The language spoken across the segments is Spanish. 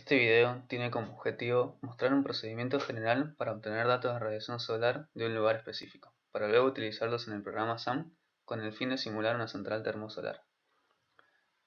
Este video tiene como objetivo mostrar un procedimiento general para obtener datos de radiación solar de un lugar específico, para luego utilizarlos en el programa SAM con el fin de simular una central termosolar.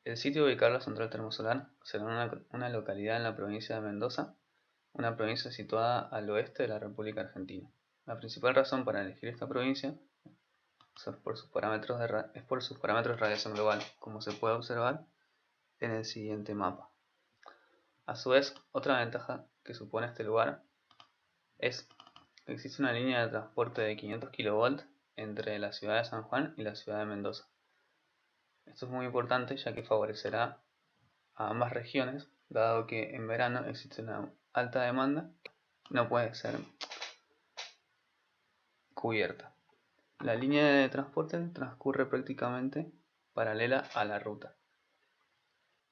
El sitio de ubicar la central termosolar será una localidad en la provincia de Mendoza, una provincia situada al oeste de la República Argentina. La principal razón para elegir esta provincia es por sus parámetros de radiación global, como se puede observar en el siguiente mapa. A su vez, otra ventaja que supone este lugar es que existe una línea de transporte de 500 kV entre la ciudad de San Juan y la ciudad de Mendoza. Esto es muy importante ya que favorecerá a ambas regiones, dado que en verano existe una alta demanda que no puede ser cubierta. La línea de transporte transcurre prácticamente paralela a la ruta.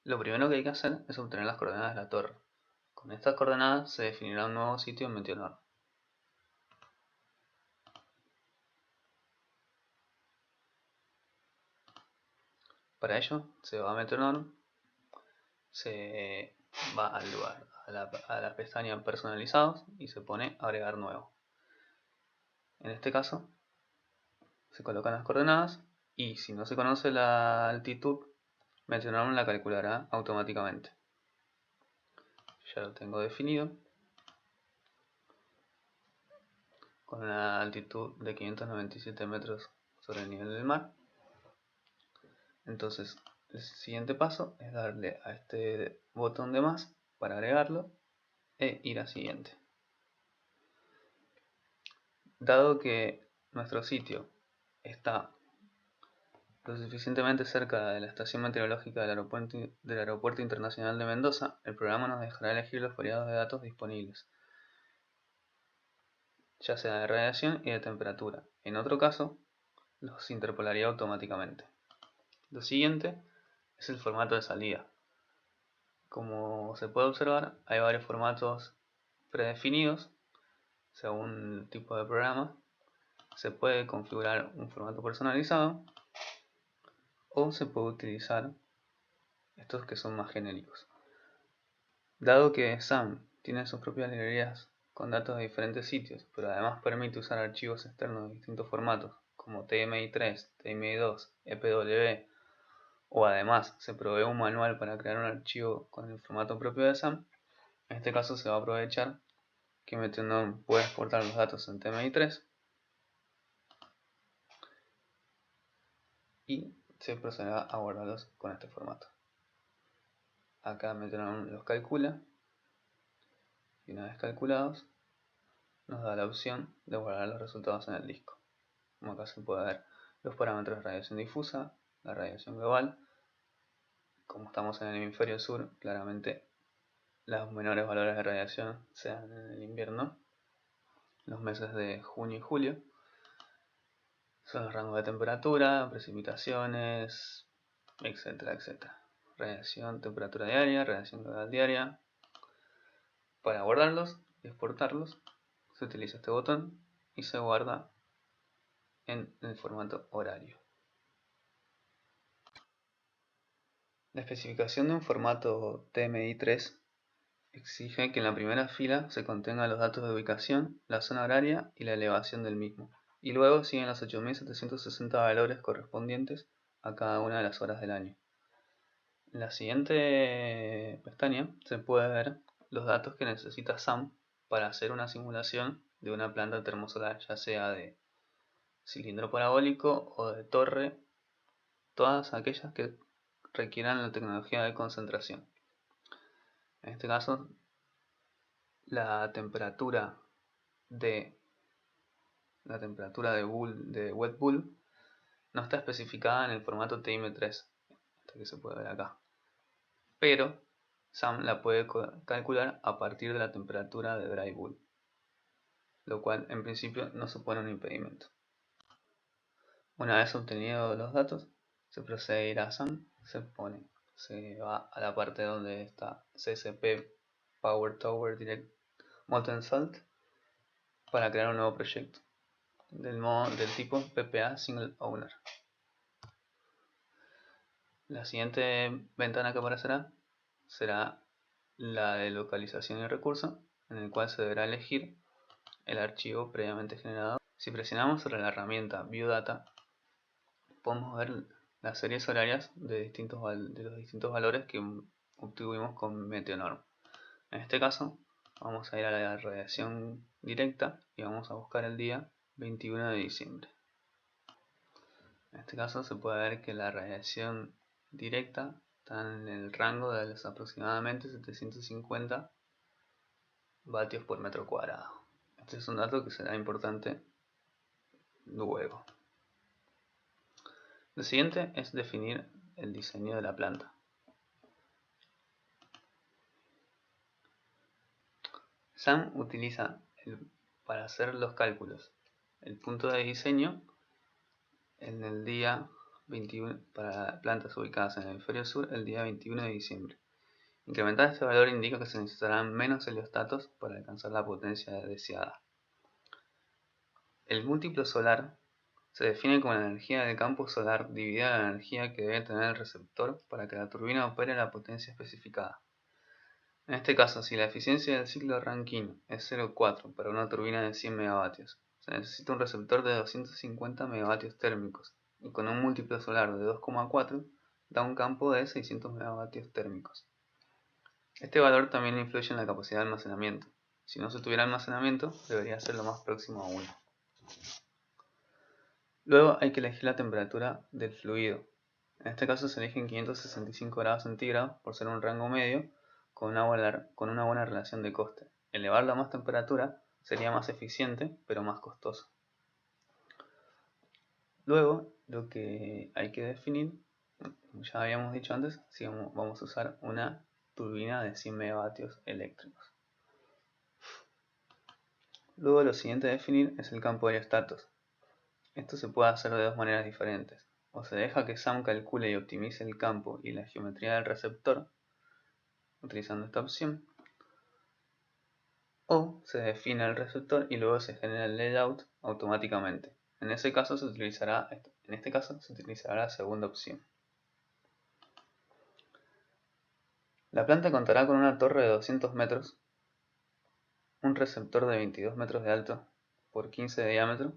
Lo primero que hay que hacer es obtener las coordenadas de la torre. Con estas coordenadas se definirá un nuevo sitio en Meteonor. Para ello se va a Meteonor, se va al lugar, a la pestaña personalizados y se pone agregar nuevo. En este caso se colocan las coordenadas y si no se conoce la altitud, Meteonor la calculará automáticamente. Ya lo tengo definido con una altitud de 597 metros sobre el nivel del mar. Entonces el siguiente paso es darle a este botón de más para agregarlo e ir a siguiente. Dado que nuestro sitio está lo suficientemente cerca de la estación meteorológica del Aeropuerto Internacional de Mendoza, el programa nos dejará elegir los variados de datos disponibles, ya sea de radiación y de temperatura. En otro caso, los interpolaría automáticamente. Lo siguiente es el formato de salida. Como se puede observar, hay varios formatos predefinidos según el tipo de programa. Se puede configurar un formato personalizado o se puede utilizar estos que son más genéricos. Dado que SAM tiene sus propias librerías con datos de diferentes sitios, pero además permite usar archivos externos de distintos formatos como TMI3, TMI2, EPW, o además se provee un manual para crear un archivo con el formato propio de SAM, en este caso se va a aprovechar que Meteonor puede exportar los datos en TMI3 y se procederá a guardarlos con este formato. Acá Meteonor los calcula y una vez calculados nos da la opción de guardar los resultados en el disco. Como acá se puede ver los parámetros de radiación difusa, la radiación global. Como estamos en el hemisferio sur, claramente los menores valores de radiación se dan en el invierno, los meses de junio y julio. Son los rangos de temperatura, precipitaciones, etcétera, etcétera. Radiación, temperatura diaria, radiación global diaria. Para guardarlos y exportarlos se utiliza este botón y se guarda en el formato horario. La especificación de un formato TMI3 exige que en la primera fila se contengan los datos de ubicación, la zona horaria y la elevación del mismo, y luego siguen los 8760 valores correspondientes a cada una de las horas del año. En la siguiente pestaña se puede ver los datos que necesita SAM para hacer una simulación de una planta termosolar, ya sea de cilindro parabólico o de torre, todas aquellas que requieran la tecnología de concentración. En este caso, la temperatura de wet bulb no está especificada en el formato TM3, esta que se puede ver acá, pero SAM la puede calcular a partir de la temperatura de dry bulb, lo cual en principio no supone un impedimento. Una vez obtenidos los datos, se procede a ir a SAM, se va a la parte donde está CSP Power Tower Direct Molten Salt para crear un nuevo proyecto del tipo PPA Single Owner. La siguiente ventana que aparecerá será la de localización y recurso, en el cual se deberá elegir el archivo previamente generado. Si presionamos sobre la herramienta View Data, podemos ver las series horarias de los distintos valores que obtuvimos con Meteonorm. En este caso, vamos a ir a la radiación directa y vamos a buscar el día 21 de diciembre. En este caso se puede ver que la radiación directa está en el rango de los aproximadamente 750 vatios por metro cuadrado. Este es un dato que será importante luego. Lo siguiente es definir el diseño de la planta. SAM utiliza para hacer los cálculos el punto de diseño en el día 21 para plantas ubicadas en el hemisferio sur el día 21 de diciembre. Incrementar este valor indica que se necesitarán menos heliostatos para alcanzar la potencia deseada. El múltiplo solar se define como la energía del campo solar dividida la energía que debe tener el receptor para que la turbina opere a la potencia especificada. En este caso, si la eficiencia del ciclo Rankine es 0,4 para una turbina de 100 megavatios, se necesita un receptor de 250 megavatios térmicos, y con un múltiplo solar de 2,4 da un campo de 600 megavatios térmicos. Este valor también influye en la capacidad de almacenamiento. Si no se tuviera almacenamiento, debería ser lo más próximo a 1. Luego hay que elegir la temperatura del fluido. En este caso se eligen 565 grados centígrados por ser un rango medio con una buena relación de coste. Elevarlo a más temperatura sería más eficiente, pero más costoso. Luego, lo que hay que definir, como ya habíamos dicho antes, si vamos a usar una turbina de 100 megavatios eléctricos. Luego lo siguiente a definir es el campo de heliostatos. Esto se puede hacer de dos maneras diferentes. O se deja que SAM calcule y optimice el campo y la geometría del receptor, utilizando esta opción, o se define el receptor y luego se genera el layout automáticamente. En este caso se utilizará la segunda opción. La planta contará con una torre de 200 metros, un receptor de 22 metros de alto por 15 de diámetro,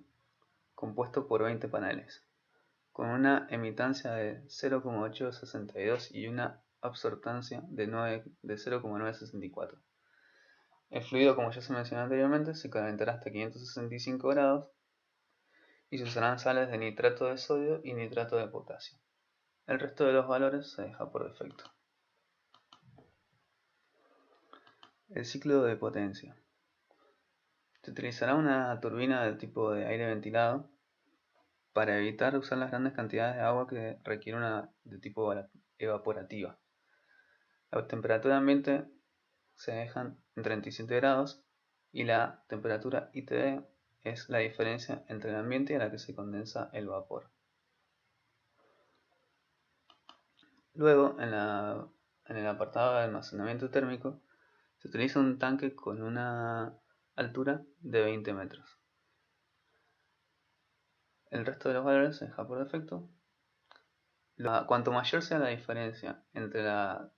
compuesto por 20 paneles, con una emitancia de 0,862 y una absortancia de 0,964. El fluido, como ya se mencionó anteriormente, se calentará hasta 565 grados y se usarán sales de nitrato de sodio y nitrato de potasio. El resto de los valores se deja por defecto. El ciclo de potencia. Se utilizará una turbina del tipo de aire ventilado para evitar usar las grandes cantidades de agua que requiere una de tipo evaporativa. La temperatura ambiente se dejan en 37 grados y la temperatura ITD es la diferencia entre el ambiente y a la que se condensa el vapor. Luego, en el apartado de almacenamiento térmico, se utiliza un tanque con una altura de 20 metros. El resto de los valores se deja por defecto. Cuanto mayor sea la diferencia entre la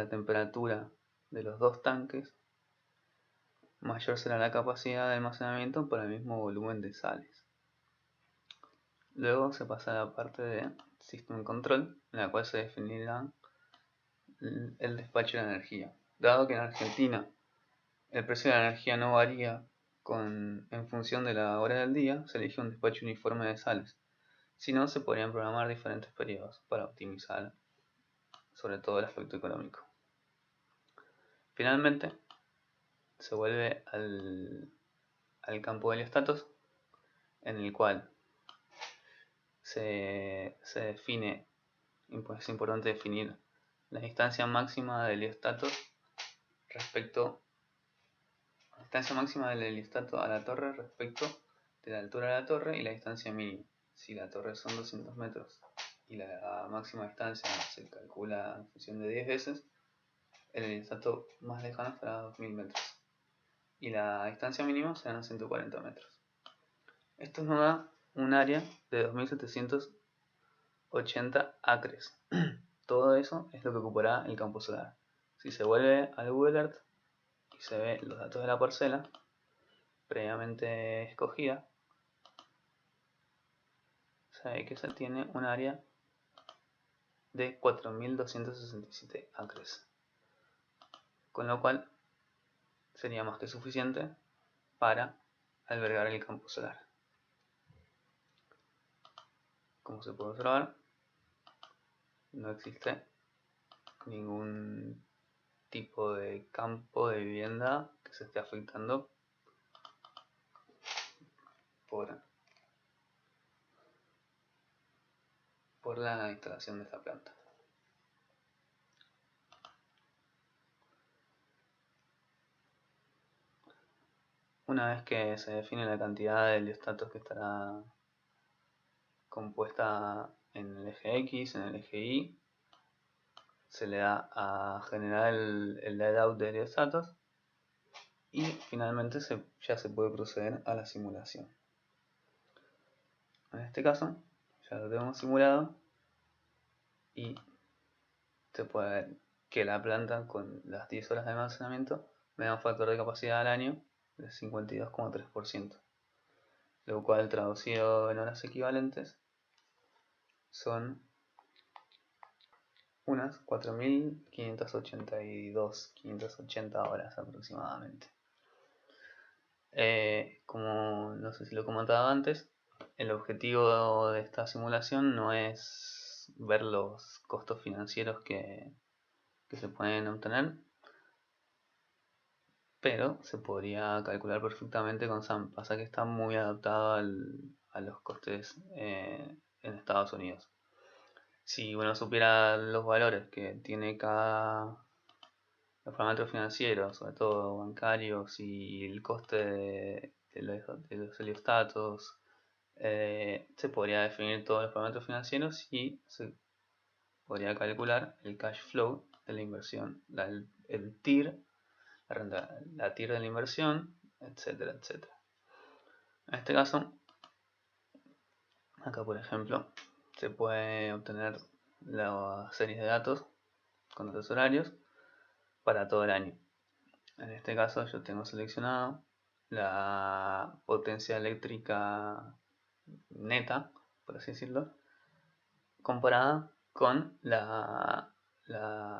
temperatura de los dos tanques, mayor será la capacidad de almacenamiento para el mismo volumen de sales. Luego se pasa a la parte de System Control, en la cual se definirá el despacho de la energía. Dado que en Argentina el precio de la energía no varía en función de la hora del día, se elige un despacho uniforme de sales. Si no, se podrían programar diferentes periodos para optimizar sobre todo el aspecto económico. Finalmente, se vuelve al campo de heliostatos, en el cual se define, es importante definir la distancia máxima del heliostato del heliostato a la torre respecto de la altura de la torre y la distancia mínima. Si la torre son 200 metros y la máxima distancia se calcula en función de 10 veces, el heliostato más lejano estará a 2000 metros y la distancia mínima serán 140 metros. Esto nos da un área de 2780 acres. Todo eso es lo que ocupará el campo solar. Si se vuelve al Google Earth y se ve los datos de la parcela previamente escogida, se ve que se tiene un área de 4.267 acres, con lo cual sería más que suficiente para albergar el campo solar. Como se puede observar, no existe ningún tipo de campo de vivienda que se esté afectando por la instalación de esta planta. Una vez que se define la cantidad de heliostatos que estará compuesta en el eje X, en el eje Y, se le da a generar el layout de heliostatos y finalmente ya se puede proceder a la simulación. En este caso ya lo tenemos simulado y se puede ver que la planta con las 10 horas de almacenamiento me da un factor de capacidad al año de 52,3%, lo cual traducido en horas equivalentes son unas 4.580 horas aproximadamente. Como no sé si lo comentaba antes, el objetivo de esta simulación no es ver los costos financieros que se pueden obtener, pero se podría calcular perfectamente con SAM. Pasa que está muy adaptado a los costes en Estados Unidos. Si uno supiera los valores que tiene los parámetros financieros, sobre todo bancarios, y el coste de los heliostatos, se podría definir todos los parámetros financieros y se podría calcular el cash flow de la inversión, el TIR, la TIR de la inversión, etcétera, etcétera. En este caso, acá por ejemplo, se puede obtener las series de datos con datos horarios para todo el año. En este caso yo tengo seleccionado la potencia eléctrica neta, por así decirlo, comparada con la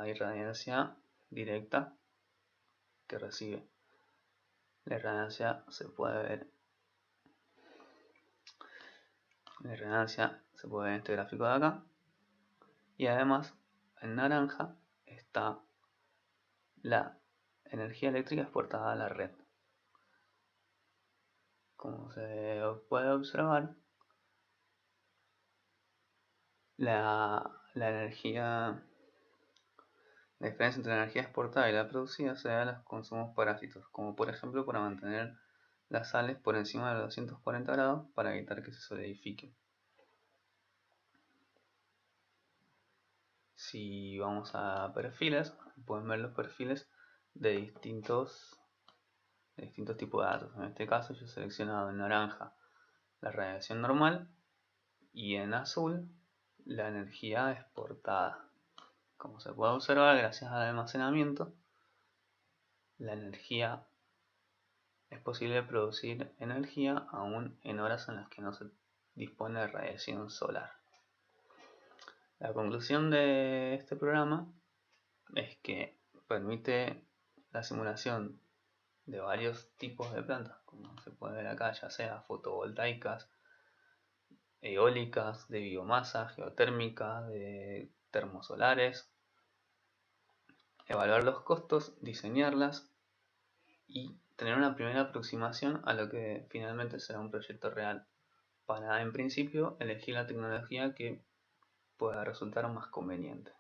irradiancia directa que recibe. La irradiancia se puede ver. La irradiancia se puede ver en este gráfico de acá. Y además, en naranja está la energía eléctrica exportada a la red. Como se puede observar, la diferencia entre la energía exportada y la producida se da a los consumos parásitos, como por ejemplo para mantener las sales por encima de los 240 grados para evitar que se solidifiquen. Si vamos a perfiles, pueden ver los perfiles de distintos tipos de datos. En este caso yo he seleccionado en naranja la radiación normal y en azul la energía exportada. Como se puede observar, gracias al almacenamiento, la energía es posible producir energía aún en horas en las que no se dispone de radiación solar. La conclusión de este programa es que permite la simulación de varios tipos de plantas, como se puede ver acá, ya sea fotovoltaicas, eólicas, de biomasa, geotérmicas, de termosolares, evaluar los costos, diseñarlas y tener una primera aproximación a lo que finalmente será un proyecto real, para en principio elegir la tecnología que pueda resultar más conveniente.